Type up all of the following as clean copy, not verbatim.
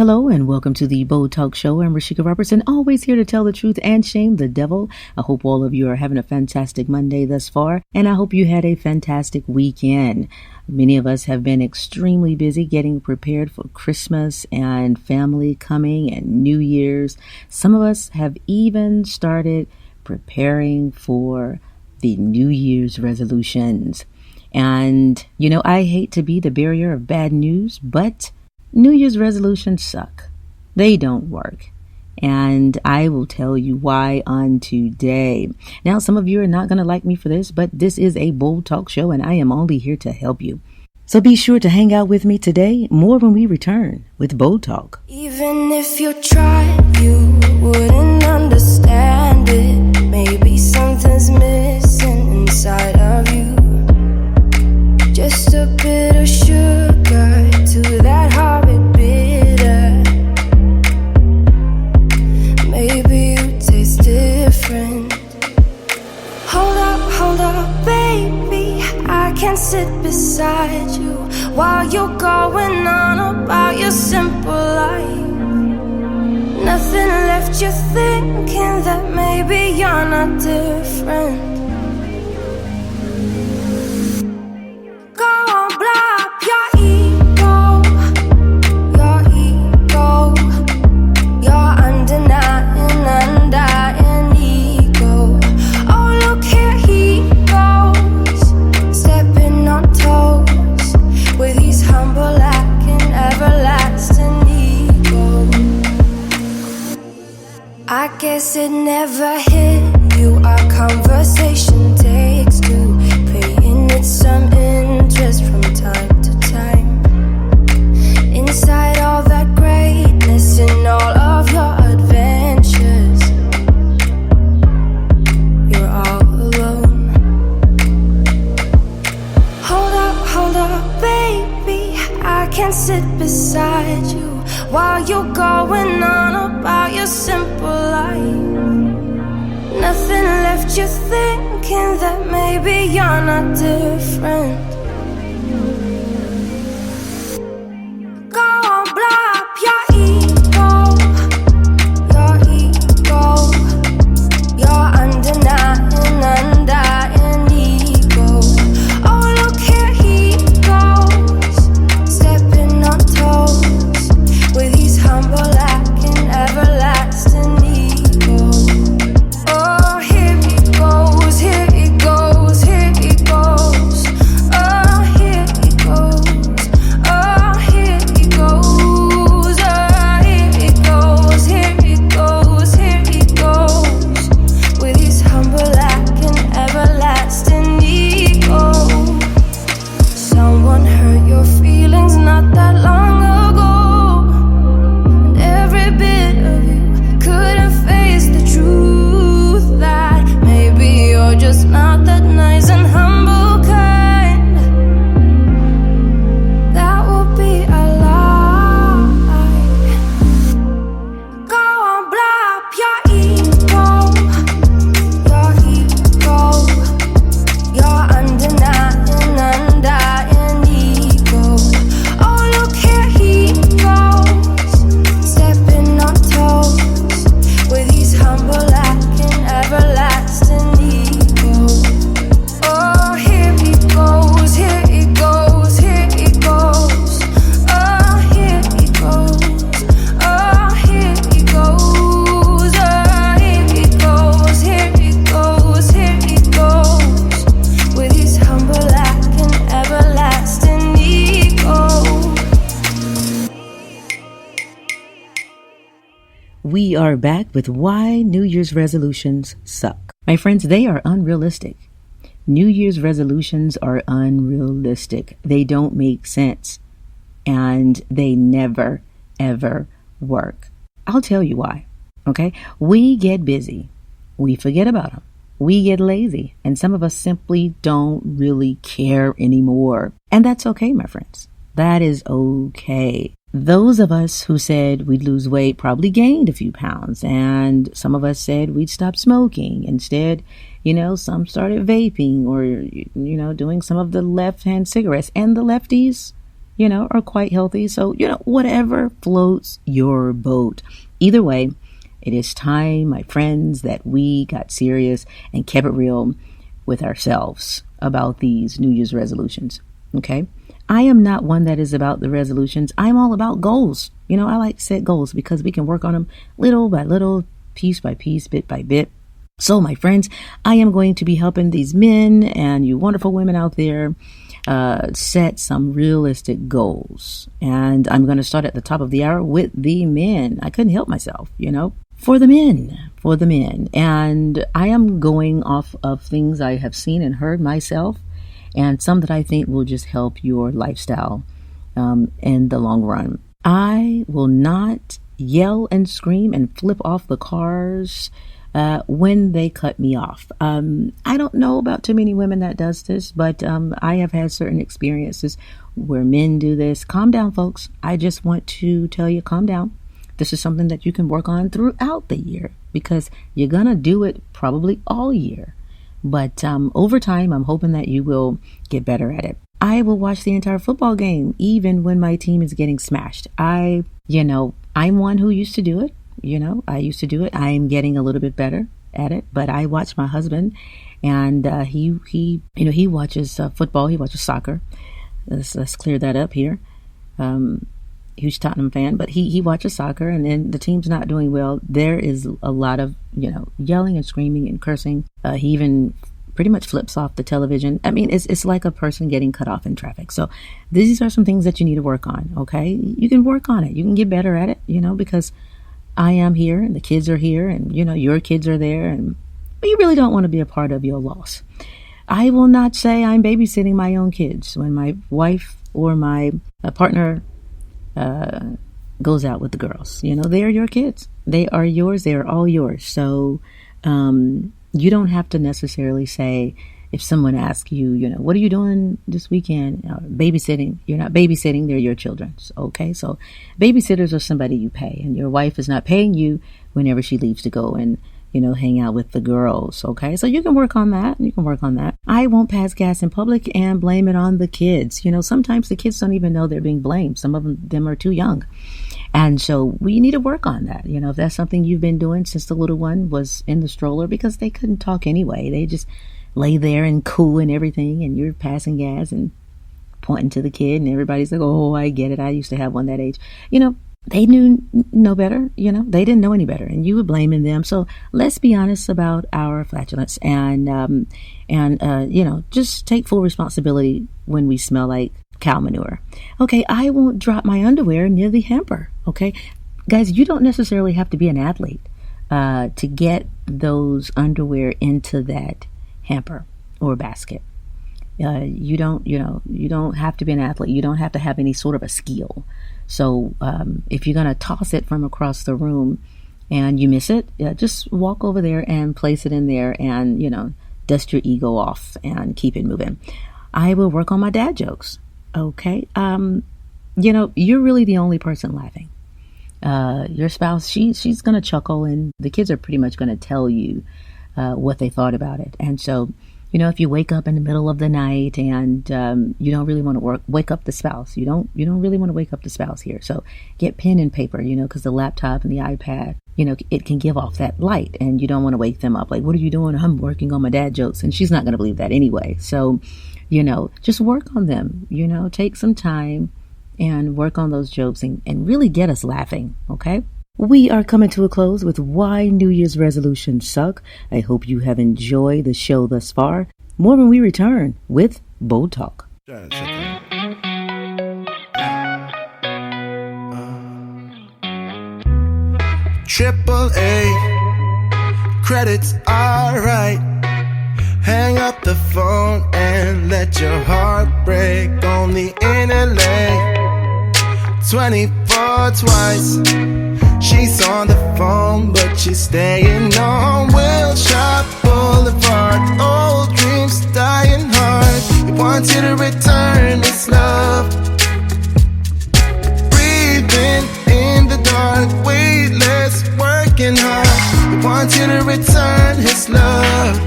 hello, and welcome to the Bold Talk Show. I'm Rashika Robertson, always here to tell the truth and shame the devil. I hope all of you are having a fantastic Monday thus far, and I hope you had a fantastic weekend. Many of us have been extremely busy getting prepared for Christmas and family coming and New Year's. Some of us have even started preparing for the New Year's resolutions. And, I hate to be the bearer of bad news, but New Year's resolutions suck. They don't work. And I will tell you why on today. Now, some of you are not going to like me for this, but this is a Bold Talk Show and I am only here to help you. So be sure to hang out with me today, more when we return with Bold Talk. Even if you tried, you wouldn't understand it. Maybe something's missing inside of you. Just a bit of sugar to that horrid bitter. Maybe you taste different. Hold up, baby. I can sit beside you while you're going on about your simple life. Nothing left you thinking that maybe you're not different. I guess it never hit you. Our conversation takes two, paying it some interest from time to time. Inside all that greatness and all of your adventures, you're all alone. Hold up, baby. I can sit beside you while you're going on about your simple life. Nothing left you thinking that maybe you're not different. Go on, blow up your ego. Your undying ego. Oh, look here he goes, stepping on toes with his humble lacking everlasting ego. Oh, here he goes, here he goes, here he goes. Oh, here he goes, oh, here he goes. Oh, here he goes, here he goes, here he goes. With his humble lacking everlasting ego. Someone hurt your feelings not that long ago. Every bit of you couldn't face the truth that maybe you're just not that nice and humble kind. That would be a lie. Go on, blow up your ego. Your undying ego. Oh, look here he goes, stepping on toes with his humble lacking everlasting ego. Oh, here he goes, here he goes, here he goes. Oh, here he goes, oh, here he goes. Oh, here he goes, here he goes, here he goes. With his humble lacking everlasting ego. We are back with why New Year's resolutions suck. My friends, they are unrealistic. New Year's resolutions are unrealistic. They don't make sense. And they never, ever work. I'll tell you why. Okay? We get busy. We forget about them. We get lazy. And some of us simply don't really care anymore. And that's okay, my friends. That is okay. Those of us who said we'd lose weight probably gained a few pounds, and some of us said we'd stop smoking. Instead, some started vaping or, doing some of the left-hand cigarettes. And the lefties, are quite healthy. So, whatever floats your boat. Either way, it is time, my friends, that we got serious and kept it real with ourselves about these New Year's resolutions. Okay? I am not one that is about the resolutions. I'm all about goals. I like to set goals because we can work on them little by little, piece by piece, bit by bit. So, my friends, I am going to be helping these men and you wonderful women out there set some realistic goals. And I'm going to start at the top of the hour with the men. I couldn't help myself, for the men. And I am going off of things I have seen and heard myself, and some that I think will just help your lifestyle in the long run. I will not yell and scream and flip off the cars when they cut me off. I don't know about too many women that does this, but I have had certain experiences where men do this. Calm down, folks. I just want to tell you, calm down. This is something that you can work on throughout the year because you're going to do it probably all year. But over time, I'm hoping that you will get better at it. I will watch the entire football game, even when my team is getting smashed. I'm one who used to do it. I used to do it. I am getting a little bit better at it, but I watch my husband, and he watches football. He watches soccer. Let's clear that up here. Huge Tottenham fan, but he watches soccer, and then the team's not doing well. There is a lot of yelling and screaming and cursing. He even pretty much flips off the television. I mean, it's like a person getting cut off in traffic. So these are some things that you need to work on. Okay, you can work on it. You can get better at it. Because I am here and the kids are here and, your kids are there, but you really don't want to be a part of your loss. I will not say I'm babysitting my own kids when my wife or my partner goes out with the girls. They are your kids. They are yours. They are all yours. So you don't have to necessarily say, if someone asks you, what are you doing this weekend? Babysitting. You're not babysitting. They're your children. Okay. So babysitters are somebody you pay, and your wife is not paying you whenever she leaves to go and, hang out with the girls. Okay. So you can work on that. I won't pass gas in public and blame it on the kids. Sometimes the kids don't even know they're being blamed. Some of them are too young. And so we need to work on that. If that's something you've been doing since the little one was in the stroller, because they couldn't talk anyway. They just lay there and coo and everything, and you're passing gas and pointing to the kid, and everybody's like, oh, I get it. I used to have one that age. They knew no better. They didn't know any better, and you were blaming them. So let's be honest about our flatulence and just take full responsibility when we smell like cow manure. Okay, I won't drop my underwear near the hamper. Okay, guys, you don't necessarily have to be an athlete to get those underwear into that hamper or basket. You don't have to be an athlete. You don't have to have any sort of a skill. So if you're going to toss it from across the room and you miss it, just walk over there and place it in there and, dust your ego off and keep it moving. I will work on my dad jokes. Okay. You're really the only person laughing. Your spouse, she's going to chuckle, and the kids are pretty much going to tell you what they thought about it. And so, if you wake up in the middle of the night and you don't really want to wake up the spouse, you don't really want to wake up the spouse here. So get pen and paper, because the laptop and the iPad, it can give off that light, and you don't want to wake them up. Like, what are you doing? I'm working on my dad jokes, and she's not going to believe that anyway. So, just work on them. Take some time and work on those jokes and really get us laughing. Okay. We are coming to a close with Why New Year's Resolutions Suck. I hope you have enjoyed the show thus far. More when we return with Bold Talk. Triple A, credits alright. Hang up the phone and let your heart break. Only in LA, 24 twice. She's on the phone, but she's staying on Wilshire Boulevard. Old dreams dying hard. You want you to return this love. Breathing in the dark, weightless, working hard. We want you to return his love.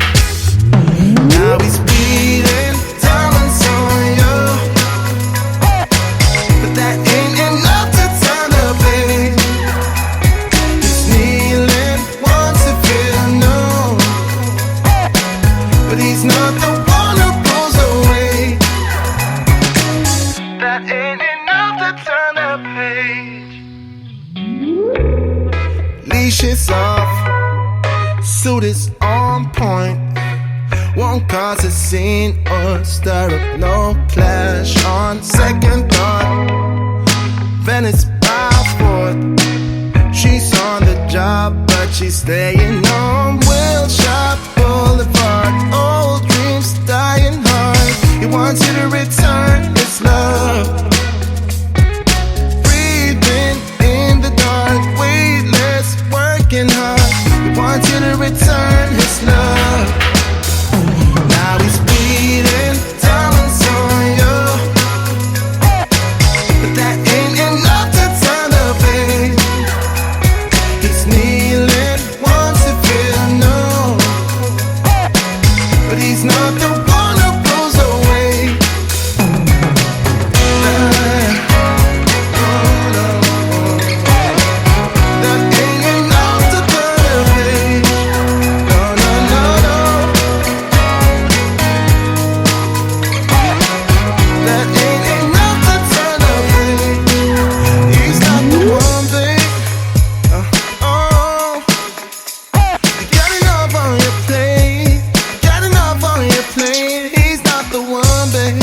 Now he's bleeding diamonds on you. but he's not the one who pulls away. That ain't enough to turn the page. Leash is off, suit is on point. Won't cause a scene or stir up no clash. On second thought, Venice by fourth. She's on the job, but she's staying on Wilshire Boulevard. Old dreams dying hard. He wants you to return his love. Breathing in the dark, weightless, working hard. He wants you to return his love. Now he's bleeding diamonds on you, but that ain't enough to turn the page. He's kneeling, wants to feel no, but he's not the one who pulls away. That ain't enough to turn the page. No, no, no, no. That ain't enough to turn the page. He's not the one, babe. Oh, you got enough on your plate. Got enough on your plate. He's not the one, babe.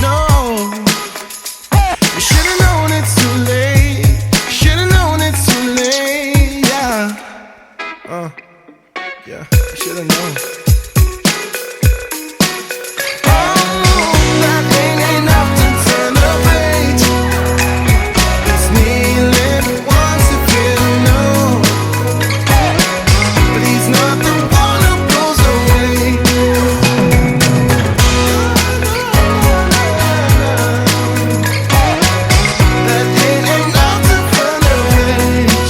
No, you should've known it's too late. Should've known it's too late. Yeah, yeah, should've known. That ain't enough to turn the page. He's kneeling, wants to feel no, but he's not the one who pulls away. That ain't enough to turn the page.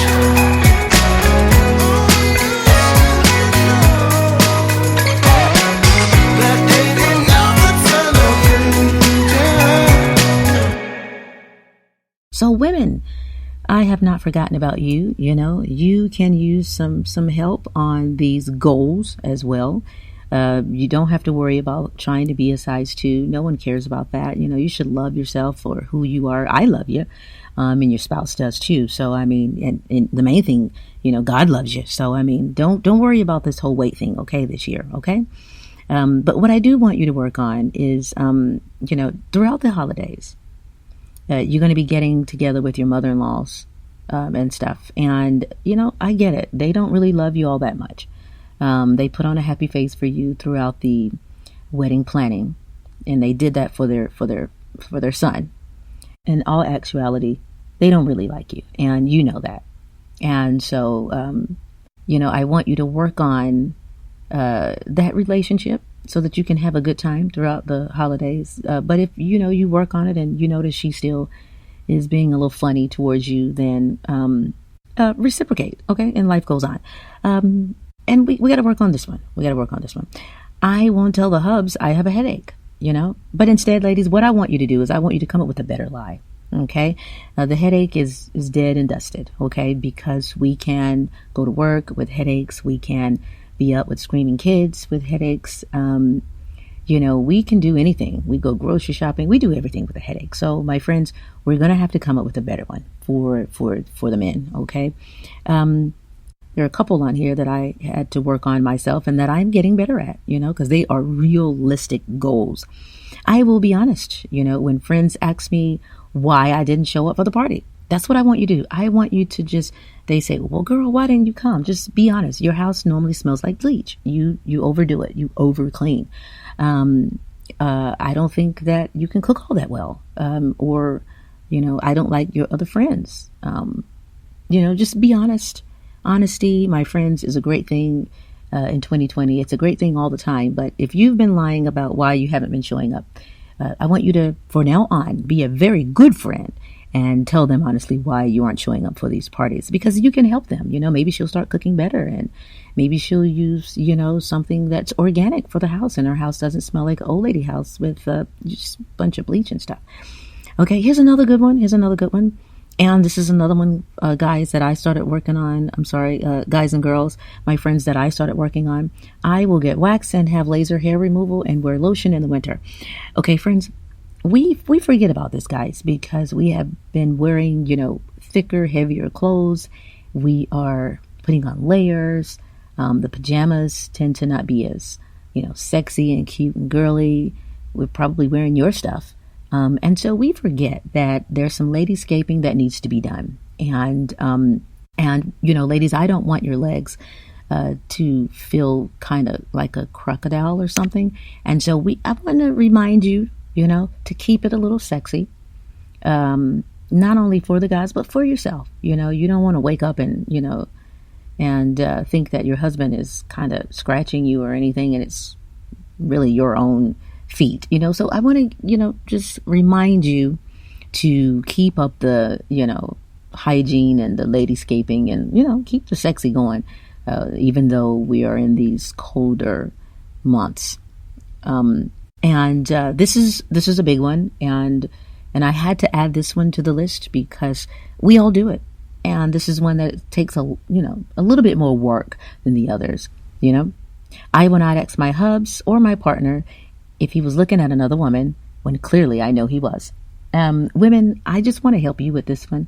That ain't enough to turn the page. So women, I have not forgotten about you. You know, you can use some help on these goals as well. You don't have to worry about trying to be a size 2. No one cares about that. You know, you should love yourself for who you are. I love you. And your spouse does too. So, I mean, and the main thing, you know, God loves you. So, I mean, don't worry about this whole weight thing, okay, this year, okay? But what I do want you to work on is, you know, throughout the holidays, you're going to be getting together with your mother-in-laws and stuff. And, you know, I get it. They don't really love you all that much. They put on a happy face for you throughout the wedding planning. And they did that for their son. In all actuality, they don't really like you. And you know that. And so, you know, I want you to work on that relationship so that you can have a good time throughout the holidays. But if, you know, you work on it and you notice she still is being a little funny towards you, then reciprocate, okay? And life goes on. And we got to work on this one. I won't tell the hubs I have a headache, you know? But instead, ladies, what I want you to do is I want you to come up with a better lie, okay? The headache is dead and dusted, okay? Because we can go to work with headaches. We can be up with screaming kids with headaches. You know, we can do anything. We go grocery shopping. We do everything with a headache. So, my friends, we're going to have to come up with a better one for the men, okay? There are a couple on here that I had to work on myself and that I'm getting better at, you know, because they are realistic goals. I will be honest, you know, when friends ask me why I didn't show up for the party, that's what I want you to do. I want you to just, they say, well, girl, why didn't you come? Just be honest. Your house normally smells like bleach. You overdo it. You over clean. I don't think that you can cook all that well. Or, you know, I don't like your other friends. You know, just be honest. Honesty, my friends, is a great thing in 2020. It's a great thing all the time. But if you've been lying about why you haven't been showing up, I want you to, for now on, be a very good friend and tell them honestly why you aren't showing up for these parties, because you can help them. You know, maybe she'll start cooking better, and maybe she'll use, you know, something that's organic for the house, and her house doesn't smell like an old lady house with just a bunch of bleach and stuff. Okay, here's another good one. And this is another one, guys, that I started working on. I'm sorry, guys and girls, my friends that I started working on. I will get wax and have laser hair removal and wear lotion in the winter. Okay, friends, we forget about this, guys, because we have been wearing, thicker, heavier clothes. We are putting on layers. The pajamas tend to not be as, sexy and cute and girly. We're probably wearing your stuff. And so we forget that there's some ladyscaping that needs to be done. And ladies, I don't want your legs to feel kind of like a crocodile or something. And so I want to remind you, to keep it a little sexy, not only for the guys, but for yourself. You don't want to wake up and, think that your husband is kind of scratching you or anything, and it's really your own feet, so I want to, just remind you to keep up the, hygiene and the ladyscaping and, keep the sexy going, even though we are in these colder months. This is a big one. And I had to add this one to the list because we all do it. And this is one that takes a little bit more work than the others, I will not ask my hubs or my partner if he was looking at another woman when clearly I know he was. Women, I just want to help you with this one.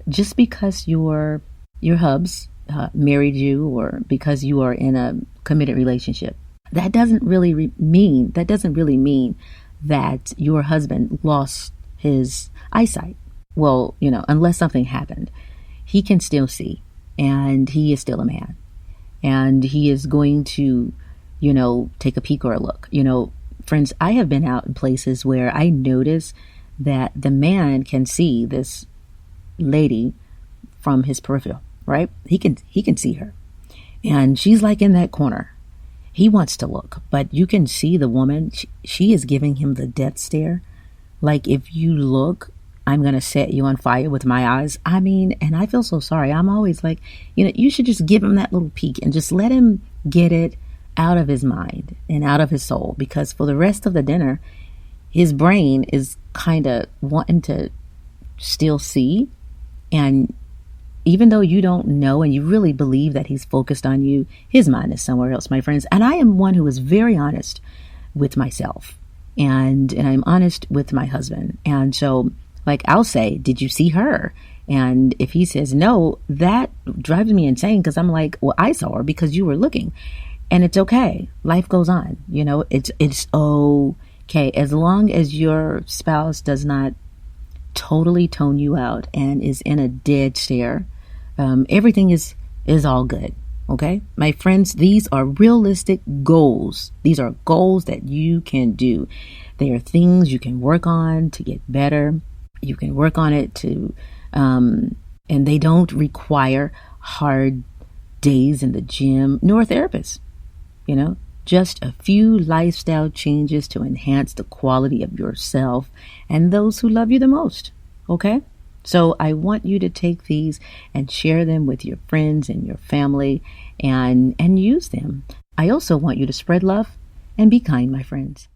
Just because your hubs married you or because you are in a committed relationship, that doesn't really mean that your husband lost his eyesight. Well, unless something happened, he can still see, and he is still a man, and he is going to, take a peek or a look. Friends, I have been out in places where I notice that the man can see this lady from his peripheral, right? He can see her, and she's like in that corner. He wants to look, but you can see the woman. She is giving him the death stare. Like, if you look, I'm going to set you on fire with my eyes. And I feel so sorry. I'm always like, you should just give him that little peek and just let him get it out of his mind and out of his soul, because for the rest of the dinner, his brain is kind of wanting to still see. And even though you don't know and you really believe that he's focused on you, his mind is somewhere else, my friends. And I am one who is very honest with myself, and I'm honest with my husband. And so, like, I'll say, did you see her? And if he says no, that drives me insane, because I'm like, well, I saw her because you were looking. And it's okay. Life goes on. It's okay. As long as your spouse does not totally tone you out and is in a dead stare, everything is all good. Okay, my friends, these are realistic goals. These are goals that you can do. They are things you can work on to get better. You can work on it to, and they don't require hard days in the gym nor a therapist. Just a few lifestyle changes to enhance the quality of yourself and those who love you the most. Okay? So I want you to take these and share them with your friends and your family and use them. I also want you to spread love and be kind, my friends.